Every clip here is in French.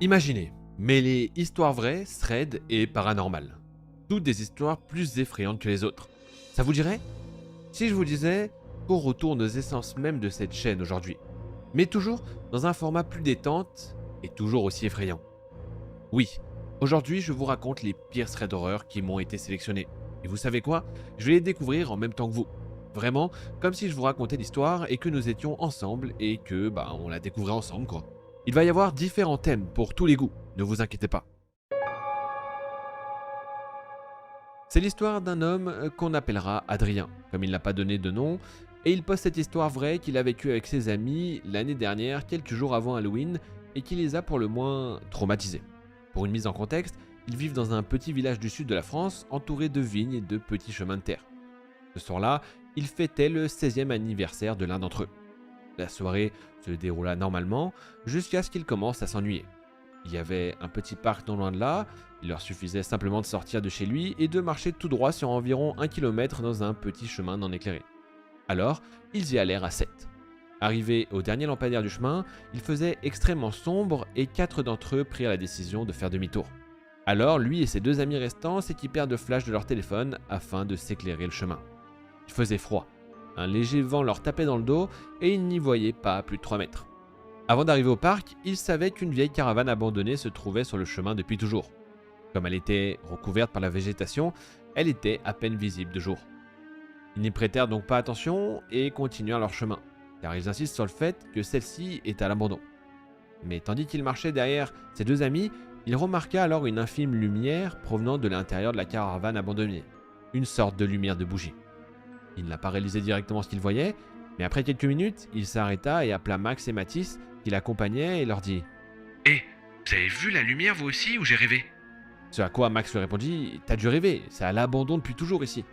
Imaginez, mêler histoires vraies, thread et paranormales. Toutes des histoires plus effrayantes que les autres. Ça vous dirait? Si je vous disais qu'on retourne aux essences même de cette chaîne aujourd'hui, mais toujours dans un format plus détente et toujours aussi effrayant. Oui, aujourd'hui je vous raconte les pires threads d'horreur qui m'ont été sélectionnés. Et vous savez quoi? Je vais les découvrir en même temps que vous. Vraiment, comme si je vous racontais l'histoire et que nous étions ensemble et que, on la découvrait ensemble quoi. Il va y avoir différents thèmes pour tous les goûts, ne vous inquiétez pas. C'est l'histoire d'un homme qu'on appellera Adrien, comme il n'a pas donné de nom, et il poste cette histoire vraie qu'il a vécue avec ses amis l'année dernière, quelques jours avant Halloween, et qui les a pour le moins traumatisés. Pour une mise en contexte, ils vivent dans un petit village du sud de la France, entouré de vignes et de petits chemins de terre. Ce soir-là, ils fêtaient le 16e anniversaire de l'un d'entre eux. La soirée se déroula normalement, jusqu'à ce qu'ils commencent à s'ennuyer. Il y avait un petit parc non loin de là, il leur suffisait simplement de sortir de chez lui et de marcher tout droit sur environ 1 kilomètre dans un petit chemin non éclairé. Alors, ils y allèrent à 7. Arrivés au dernier lampadaire du chemin, il faisait extrêmement sombre et 4 d'entre eux prirent la décision de faire demi-tour. Alors, lui et ses 2 amis restants s'équipèrent de flashs de leur téléphone afin de s'éclairer le chemin. Il faisait froid, un léger vent leur tapait dans le dos et ils n'y voyaient pas à plus de 3 mètres. Avant d'arriver au parc, ils savaient qu'une vieille caravane abandonnée se trouvait sur le chemin depuis toujours. Comme elle était recouverte par la végétation, elle était à peine visible de jour. Ils n'y prêtèrent donc pas attention et continuèrent leur chemin, car ils insistent sur le fait que celle-ci est à l'abandon. Mais tandis qu'il marchait derrière ses 2 amis, il remarqua alors une infime lumière provenant de l'intérieur de la caravane abandonnée, une sorte de lumière de bougie. Il n'a pas réalisé directement ce qu'il voyait, mais après quelques minutes, il s'arrêta et appela Max et Mathis qui l'accompagnaient et leur dit Hé, vous avez vu la lumière vous aussi ou j'ai rêvé? Ce à quoi Max lui répondit T'as dû rêver, c'est à l'abandon depuis toujours ici.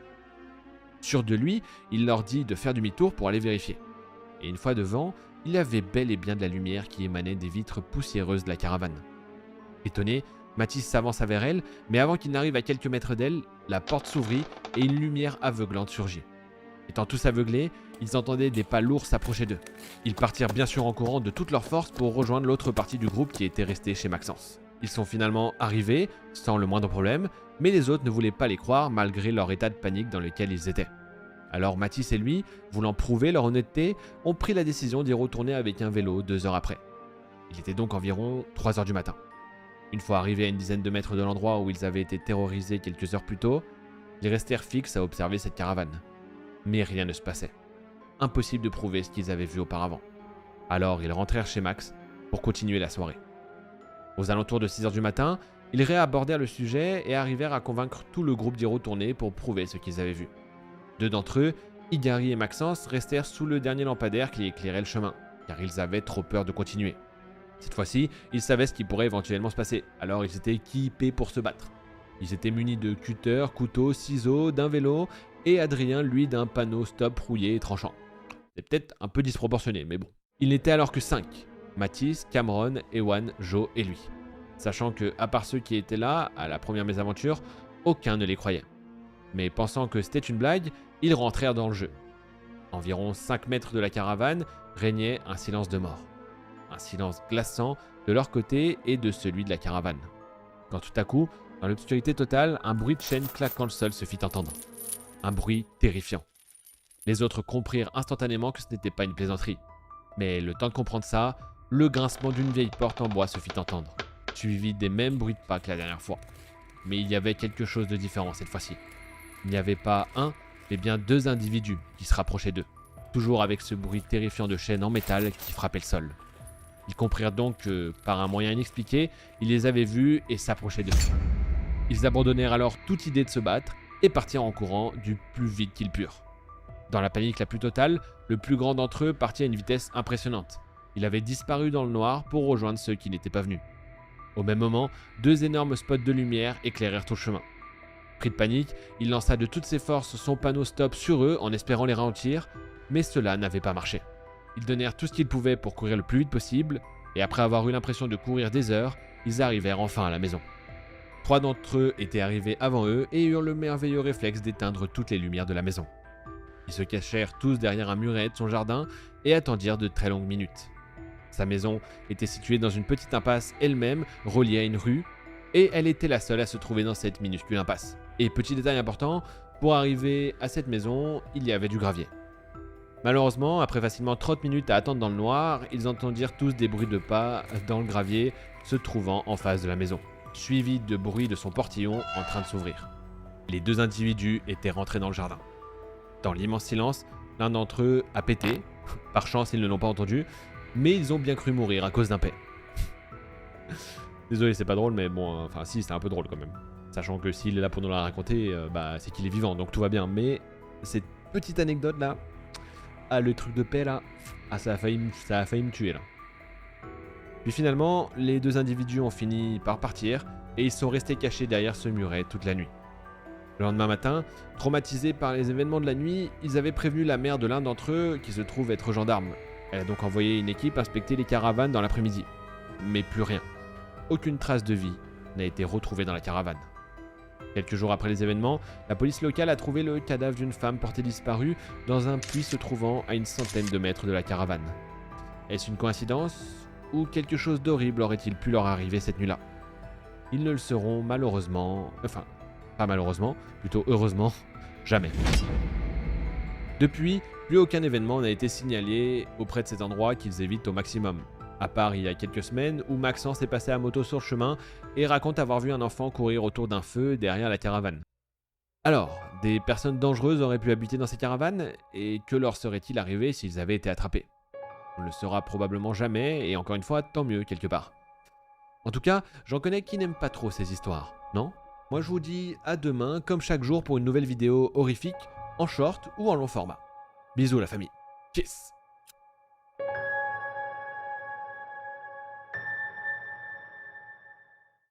Sûr de lui, il leur dit de faire demi-tour pour aller vérifier. Et une fois devant, il y avait bel et bien de la lumière qui émanait des vitres poussiéreuses de la caravane. Étonné, Mathis s'avança vers elle, mais avant qu'il n'arrive à quelques mètres d'elle, la porte s'ouvrit et une lumière aveuglante surgit. Étant tous aveuglés, ils entendaient des pas lourds s'approcher d'eux. Ils partirent bien sûr en courant de toute leur force pour rejoindre l'autre partie du groupe qui était resté chez Maxence. Ils sont finalement arrivés, sans le moindre problème, mais les autres ne voulaient pas les croire malgré leur état de panique dans lequel ils étaient. Alors Mathis et lui, voulant prouver leur honnêteté, ont pris la décision d'y retourner avec un vélo 2 heures après. Il était donc environ 3 heures du matin. Une fois arrivés à une dizaine de mètres de l'endroit où ils avaient été terrorisés quelques heures plus tôt, ils restèrent fixes à observer cette caravane. Mais rien ne se passait. Impossible de prouver ce qu'ils avaient vu auparavant. Alors ils rentrèrent chez Max pour continuer la soirée. Aux alentours de 6 heures du matin, ils réabordèrent le sujet et arrivèrent à convaincre tout le groupe d'y retourner pour prouver ce qu'ils avaient vu. 2 d'entre eux, Igari et Maxence, restèrent sous le dernier lampadaire qui éclairait le chemin, car ils avaient trop peur de continuer. Cette fois-ci, ils savaient ce qui pourrait éventuellement se passer, alors ils étaient équipés pour se battre. Ils étaient munis de cutters, couteaux, ciseaux, d'un vélo, et Adrien, lui, d'un panneau stop rouillé et tranchant. C'est peut-être un peu disproportionné, mais bon. Il n'était alors que 5. Mathis, Cameron, Ewan, Joe et lui. Sachant que, à part ceux qui étaient là, à la première mésaventure, aucun ne les croyait. Mais pensant que c'était une blague, ils rentrèrent dans le jeu. Environ 5 mètres de la caravane régnait un silence de mort. Un silence glaçant de leur côté et de celui de la caravane. Quand tout à coup, dans l'obscurité totale, un bruit de chaîne claquant le sol se fit entendre. Un bruit terrifiant. Les autres comprirent instantanément que ce n'était pas une plaisanterie. Mais le temps de comprendre ça, le grincement d'une vieille porte en bois se fit entendre, suivi des mêmes bruits de pas que la dernière fois. Mais il y avait quelque chose de différent cette fois-ci. Il n'y avait pas un, mais bien 2 individus qui se rapprochaient d'eux, toujours avec ce bruit terrifiant de chaîne en métal qui frappait le sol. Ils comprirent donc que, par un moyen inexpliqué, ils les avaient vus et s'approchaient d'eux. Ils abandonnèrent alors toute idée de se battre et partirent en courant du plus vite qu'ils purent. Dans la panique la plus totale, le plus grand d'entre eux partit à une vitesse impressionnante. Il avait disparu dans le noir pour rejoindre ceux qui n'étaient pas venus. Au même moment, 2 énormes spots de lumière éclairèrent tout le chemin. Pris de panique, il lança de toutes ses forces son panneau stop sur eux en espérant les ralentir, mais cela n'avait pas marché. Ils donnèrent tout ce qu'ils pouvaient pour courir le plus vite possible, et après avoir eu l'impression de courir des heures, ils arrivèrent enfin à la maison. 3 d'entre eux étaient arrivés avant eux et eurent le merveilleux réflexe d'éteindre toutes les lumières de la maison. Ils se cachèrent tous derrière un muret de son jardin et attendirent de très longues minutes. Sa maison était située dans une petite impasse elle-même, reliée à une rue, et elle était la seule à se trouver dans cette minuscule impasse. Et petit détail important, pour arriver à cette maison, il y avait du gravier. Malheureusement, après facilement 30 minutes à attendre dans le noir, ils entendirent tous des bruits de pas dans le gravier se trouvant en face de la maison, suivis de bruits de son portillon en train de s'ouvrir. Les deux individus étaient rentrés dans le jardin. Dans l'immense silence, l'un d'entre eux a pété. Par chance, ils ne l'ont pas entendu, mais ils ont bien cru mourir à cause d'un paix. Désolé, c'est pas drôle, mais bon, enfin si, c'est un peu drôle quand même. Sachant que s'il est là pour nous la raconter, c'est qu'il est vivant, donc tout va bien. Mais cette petite anecdote là, le truc de paix là, ça a failli me tuer là. Puis finalement, les deux individus ont fini par partir et ils sont restés cachés derrière ce muret toute la nuit. Le lendemain matin, traumatisés par les événements de la nuit, ils avaient prévenu la mère de l'un d'entre eux qui se trouve être gendarme. Elle a donc envoyé une équipe inspecter les caravanes dans l'après-midi. Mais plus rien. Aucune trace de vie n'a été retrouvée dans la caravane. Quelques jours après les événements, la police locale a trouvé le cadavre d'une femme portée disparue dans un puits se trouvant à une centaine de mètres de la caravane. Est-ce une coïncidence ou quelque chose d'horrible aurait-il pu leur arriver cette nuit-là? Ils ne le sauront malheureusement, enfin, pas malheureusement, plutôt heureusement, jamais. Depuis, plus aucun événement n'a été signalé auprès de cet endroit qu'ils évitent au maximum. À part il y a quelques semaines où Maxence est passé à moto sur le chemin et raconte avoir vu un enfant courir autour d'un feu derrière la caravane. Alors, des personnes dangereuses auraient pu habiter dans ces caravanes et que leur serait-il arrivé s'ils avaient été attrapés? On ne le saura probablement jamais et encore une fois, tant mieux quelque part. En tout cas, j'en connais qui n'aiment pas trop ces histoires, non? Moi je vous dis à demain comme chaque jour pour une nouvelle vidéo horrifique en short ou en long format. Bisous la famille. Kiss.